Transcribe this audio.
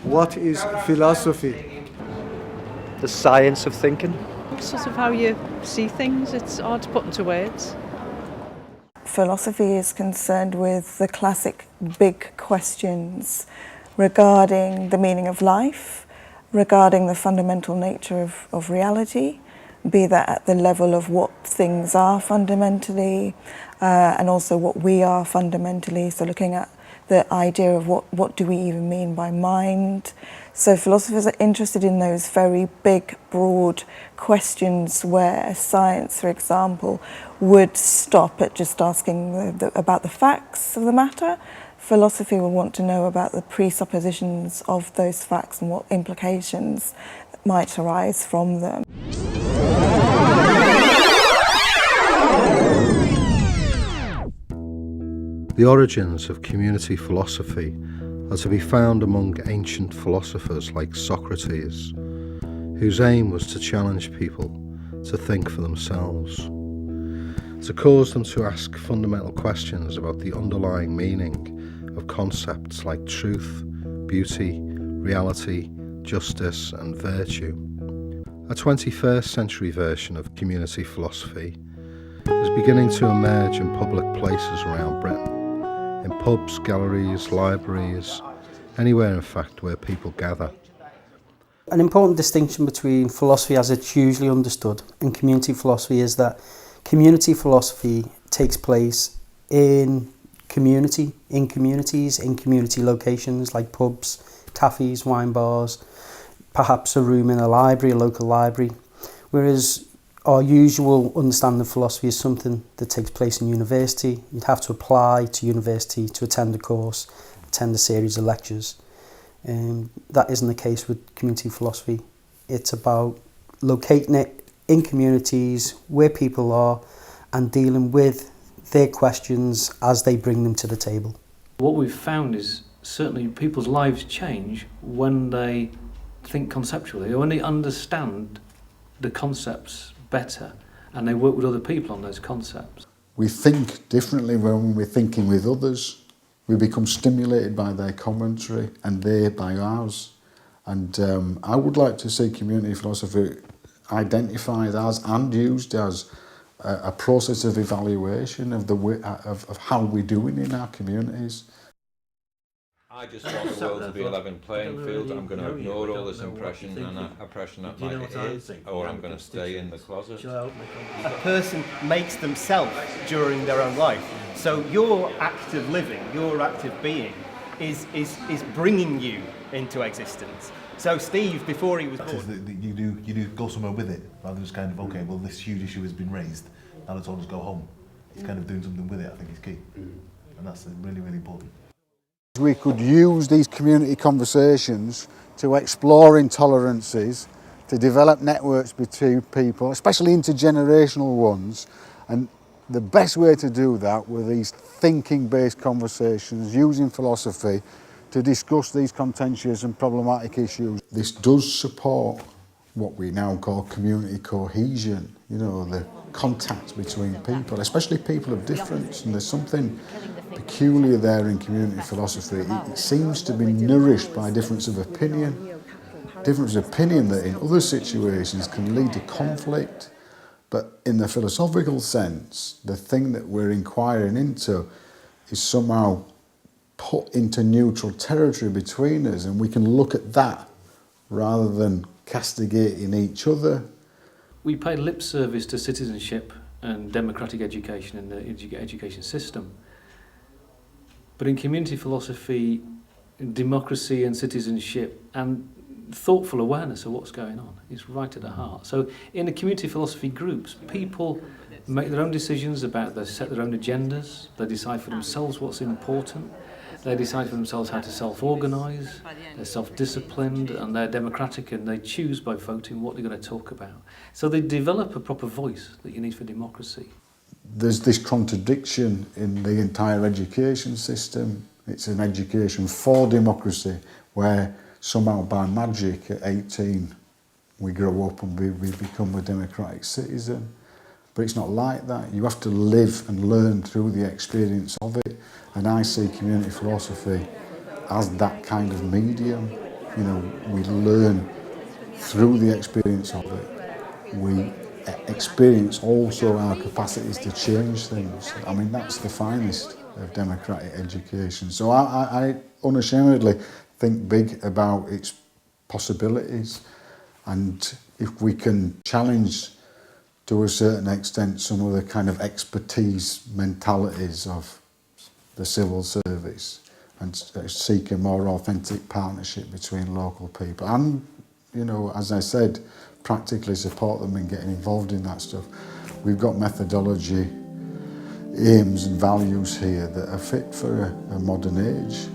What is philosophy? The science of thinking. Sort of how you see things, it's hard to put into words. Philosophy is concerned with the classic big questions regarding the meaning of life, regarding the fundamental nature of reality, be that at the level of what things are fundamentally, and also what we are fundamentally, so looking at the idea of what do we even mean by mind. So philosophers are interested in those very big, broad questions where science, for example, would stop at just asking about the facts of the matter. Philosophy will want to know about the presuppositions of those facts and what implications might arise from them. The origins of community philosophy are to be found among ancient philosophers like Socrates, whose aim was to challenge people to think for themselves, to cause them to ask fundamental questions about the underlying meaning of concepts like truth, beauty, reality, justice, and virtue. A 21st century version of community philosophy is beginning to emerge in public places around Britain, in pubs, galleries, libraries, anywhere in fact where people gather. An important distinction between philosophy as it's usually understood and community philosophy is that community philosophy takes place in communities, in community locations like pubs, cafes, wine bars, perhaps a room in a library, a local library, whereas our usual understanding of philosophy is something that takes place in university. You'd have to apply to university to attend a course, attend a series of lectures. That isn't the case with community philosophy. It's about locating it in communities where people are and dealing with their questions as they bring them to the table. What we've found is certainly people's lives change when they think conceptually, when they understand the concepts better and they work with other people on those concepts. We think differently when we're thinking with others. We become stimulated by their commentary and they by ours. And I would like to see community philosophy identified as and used as a process of evaluation of the way, of how we're doing in our communities. I just want the world to be a level playing field. I'm going to ignore all this oppression that might is, or I'm going to stay in the closet. A person makes themselves during their own life. So your active living, your active being, is bringing you into existence. So Steve, before he was born, you do go somewhere with it, rather than just kind of, okay, well, this huge issue has been raised, now let's all just go home. It's kind of doing something with it, I think is key, and that's really, really important. We could use these community conversations to explore intolerances, to develop networks between people, especially intergenerational ones, and the best way to do that were these thinking-based conversations using philosophy to discuss these contentious and problematic issues. This does support what we now call community cohesion, you know, the contact between people, especially people of difference, and there's something peculiar there in community philosophy. It seems to be nourished by difference of opinion that in other situations can lead to conflict, but in the philosophical sense, the thing that we're inquiring into is somehow put into neutral territory between us, and we can look at that rather than castigating each other. We pay lip service to citizenship and democratic education in the education system. But in community philosophy, democracy and citizenship and thoughtful awareness of what's going on is right at the heart. So in the community philosophy groups, people make their own decisions about, they set their own agendas, they decide for themselves what's important, they decide for themselves how to self-organise, they're self-disciplined and they're democratic, and they choose by voting what they're going to talk about. So they develop a proper voice that you need for democracy. There's this contradiction in the entire education system. It's an education for democracy where somehow by magic at 18 we grow up and we become a democratic citizen. But it's not like that. You have to live and learn through the experience of it. And I see community philosophy as that kind of medium. You know, we learn through the experience of it. We experience also our capacities to change things. I mean, that's the finest of democratic education. So I unashamedly think big about its possibilities, and if we can challenge to a certain extent some of the kind of expertise mentalities of the civil service and seek a more authentic partnership between local people and, you know, as I said, practically support them in getting involved in that stuff. We've got methodology, aims and values here that are fit for a modern age.